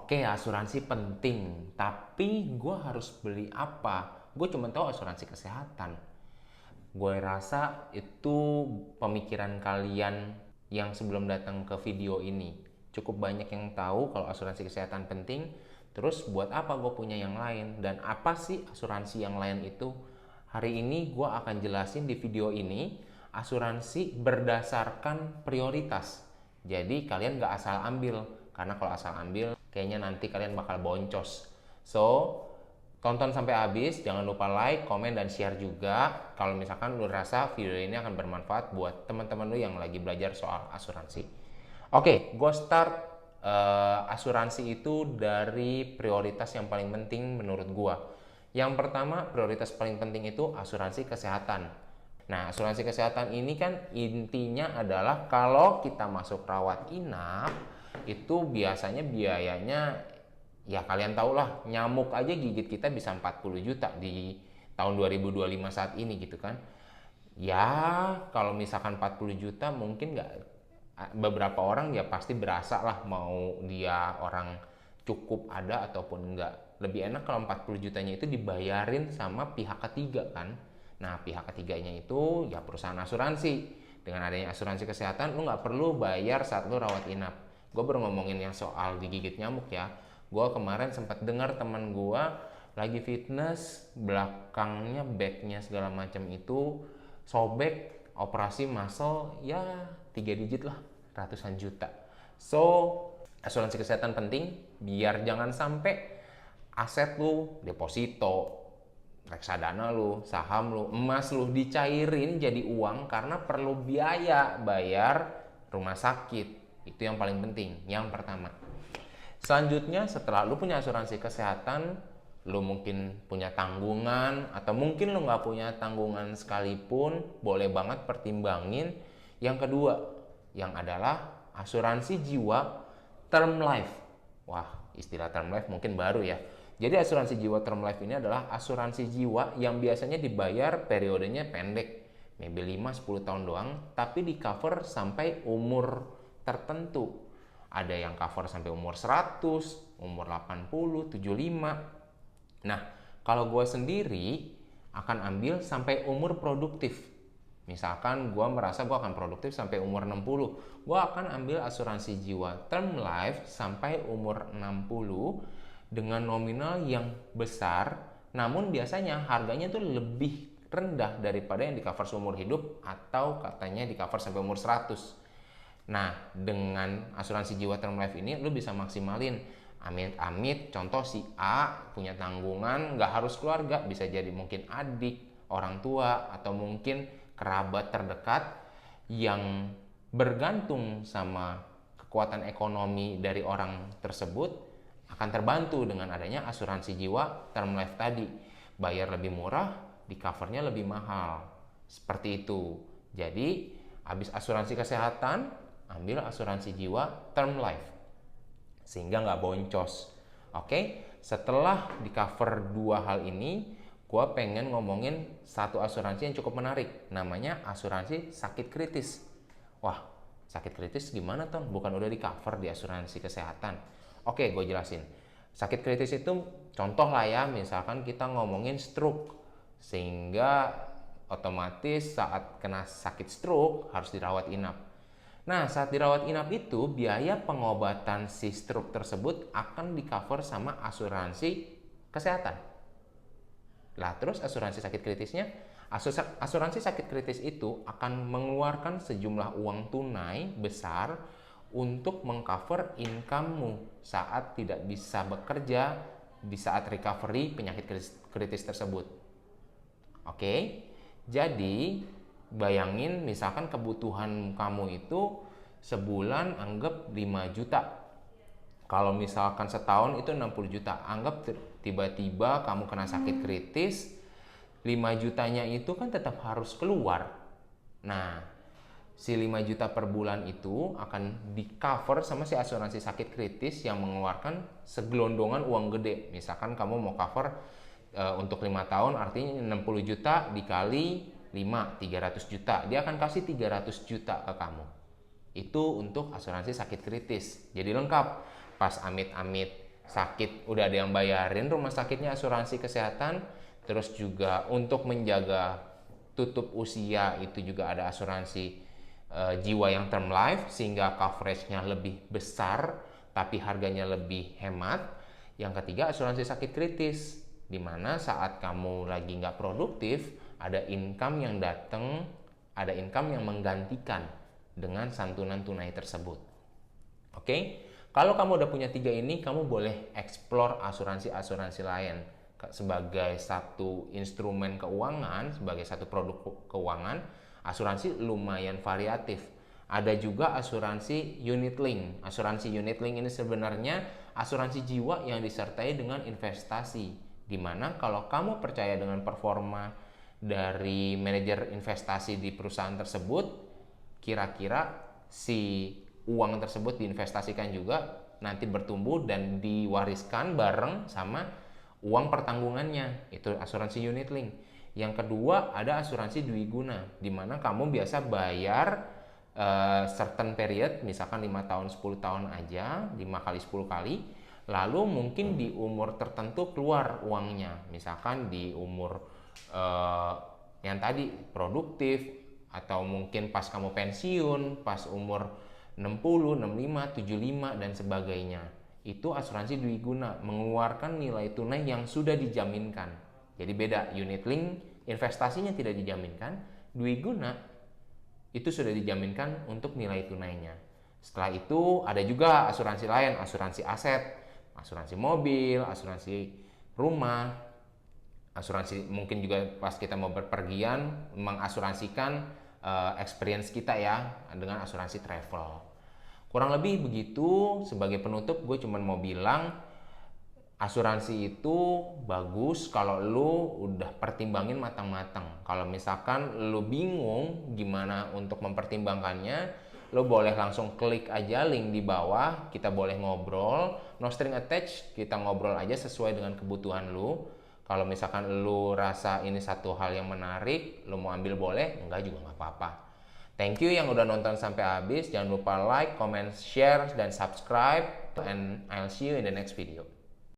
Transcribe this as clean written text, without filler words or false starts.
Oke, asuransi penting, tapi gue harus beli apa? Gue cuma tahu asuransi kesehatan. Gue rasa itu pemikiran kalian yang sebelum datang ke video ini. Cukup banyak yang tahu kalau asuransi kesehatan penting, terus buat apa gue punya yang lain? Dan apa sih asuransi yang lain itu? Hari ini gue akan jelasin di video ini asuransi berdasarkan prioritas. Jadi kalian nggak asal ambil, karena kalau asal ambil kayaknya nanti kalian bakal boncos. So, tonton sampai habis, jangan lupa like, komen, dan share juga kalau misalkan lu rasa video ini akan bermanfaat buat teman-teman lu yang lagi belajar soal asuransi. Oke, gue start asuransi itu dari prioritas yang paling penting menurut gue. Yang pertama, prioritas paling penting itu asuransi kesehatan. Nah, asuransi kesehatan ini kan intinya adalah kalau kita masuk rawat inap, itu biasanya biayanya, ya kalian tau lah, nyamuk aja gigit kita bisa 40 juta di tahun 2025 saat ini gitu kan. Ya, kalau misalkan 40 juta mungkin nggak, beberapa orang ya pasti berasa lah mau dia orang cukup ada ataupun enggak. Lebih enak kalau 40 jutanya itu dibayarin sama pihak ketiga kan. Nah, pihak ketiganya itu ya perusahaan asuransi. Dengan adanya asuransi kesehatan, lu nggak perlu bayar saat lu rawat inap. Gue baru ngomongin yang soal digigit nyamuk ya. Gue kemarin sempat dengar teman gue lagi fitness, belakangnya backnya segala macam itu sobek, operasi muscle, ya 3 digit lah, ratusan juta. So, asuransi kesehatan penting biar jangan sampai aset lu, deposito, reksadana lu, saham lu, emas lu dicairin jadi uang karena perlu biaya bayar rumah sakit. Itu yang paling penting, yang pertama. Selanjutnya, setelah lu punya asuransi kesehatan, lu mungkin punya tanggungan atau mungkin lu nggak punya tanggungan sekalipun, boleh banget pertimbangin yang kedua, yang adalah asuransi jiwa term life. Wah, istilah term life mungkin baru ya. Jadi asuransi jiwa term life ini adalah asuransi jiwa yang biasanya dibayar periodenya pendek, maybe 5-10 tahun doang, tapi di cover sampai umur tertentu. Ada yang cover sampai umur 100, umur 80, 75. Nah, kalau gue sendiri akan ambil sampai umur produktif. Misalkan gue merasa gue akan produktif sampai umur 60, gue akan ambil asuransi jiwa term life sampai umur 60 dengan nominal yang besar, namun biasanya harganya tuh lebih rendah daripada yang di cover seumur hidup atau katanya di cover sampai umur 100. Nah, dengan asuransi jiwa term life ini lu bisa maksimalin. Amit-amit, contoh si A punya tanggungan, nggak harus keluarga, bisa jadi mungkin adik, orang tua, atau mungkin kerabat terdekat yang bergantung sama kekuatan ekonomi dari orang tersebut, akan terbantu dengan adanya asuransi jiwa term life tadi. Bayar lebih murah, di covernya lebih mahal. Seperti itu. Jadi, habis asuransi kesehatan, ambil asuransi jiwa term life. Sehingga nggak boncos. Oke, setelah di cover dua hal ini, gue pengen ngomongin satu asuransi yang cukup menarik. Namanya asuransi sakit kritis. Wah, sakit kritis gimana Ton? Bukan udah di cover di asuransi kesehatan? Oke, gue jelasin. Sakit kritis itu contoh lah ya, misalkan kita ngomongin stroke. Sehingga otomatis saat kena sakit stroke harus dirawat inap. Nah, saat dirawat inap itu biaya pengobatan si stroke tersebut akan di cover sama asuransi kesehatan. Lah, terus asuransi sakit kritisnya, asuransi sakit kritis itu akan mengeluarkan sejumlah uang tunai besar untuk mengcover income-mu saat tidak bisa bekerja di saat recovery penyakit kritis tersebut. Oke, jadi bayangin misalkan kebutuhan kamu itu sebulan anggap 5 juta. Kalau misalkan setahun itu 60 juta. Anggap tiba-tiba kamu kena sakit kritis, 5 jutanya itu kan tetap harus keluar. Nah, si 5 juta per bulan itu akan di cover sama si asuransi sakit kritis yang mengeluarkan segelondongan uang gede. Misalkan kamu mau cover untuk 5 tahun, artinya 60 juta dikali 5, 300 juta. Dia akan kasih 300 juta ke kamu. Itu untuk asuransi sakit kritis. Jadi lengkap. Pas amit-amit sakit udah ada yang bayarin rumah sakitnya, asuransi kesehatan. Terus juga untuk menjaga tutup usia itu juga ada asuransi jiwa yang term life, sehingga coveragenya lebih besar tapi harganya lebih hemat. Yang ketiga, asuransi sakit kritis, dimana saat kamu lagi nggak produktif, ada income yang datang, ada income yang menggantikan dengan santunan tunai tersebut. Oke, kalau kamu udah punya 3 ini, kamu boleh explore asuransi-asuransi lain sebagai satu instrumen keuangan, sebagai satu produk keuangan. Asuransi lumayan variatif. Ada juga asuransi unit link. Asuransi unit link ini sebenarnya asuransi jiwa yang disertai dengan investasi, di mana kalau kamu percaya dengan performa dari manajer investasi di perusahaan tersebut, kira-kira si uang tersebut diinvestasikan juga nanti bertumbuh dan diwariskan bareng sama uang pertanggungannya. Itu asuransi unit link. Yang kedua, ada asuransi dwiguna, di mana kamu biasa bayar certain period, misalkan 5 tahun 10 tahun aja, 5 kali 10 kali, lalu mungkin di umur tertentu keluar uangnya, misalkan di umur yang tadi produktif, atau mungkin pas kamu pensiun, pas umur 60, 65, 75 dan sebagainya. Itu asuransi dwiguna, mengeluarkan nilai tunai yang sudah dijaminkan. Jadi beda, unit link investasinya tidak dijaminkan, dwiguna itu sudah dijaminkan untuk nilai tunainya. Setelah itu ada juga asuransi lain, asuransi aset, asuransi mobil, asuransi rumah, asuransi mungkin juga pas kita mau berpergian mengasuransikan experience kita ya dengan asuransi travel. Kurang lebih begitu. Sebagai penutup, gue cuma mau bilang asuransi itu bagus kalau lu udah pertimbangin matang-matang. Kalau misalkan lu bingung gimana untuk mempertimbangkannya, lu boleh langsung klik aja link di bawah, kita boleh ngobrol, no string attached, kita ngobrol aja sesuai dengan kebutuhan lu. Kalau misalkan lu rasa ini satu hal yang menarik, lu mau ambil boleh, enggak juga nggak apa-apa. Thank you yang udah nonton sampai habis. Jangan lupa like, comment, share, dan subscribe. And I'll see you in the next video.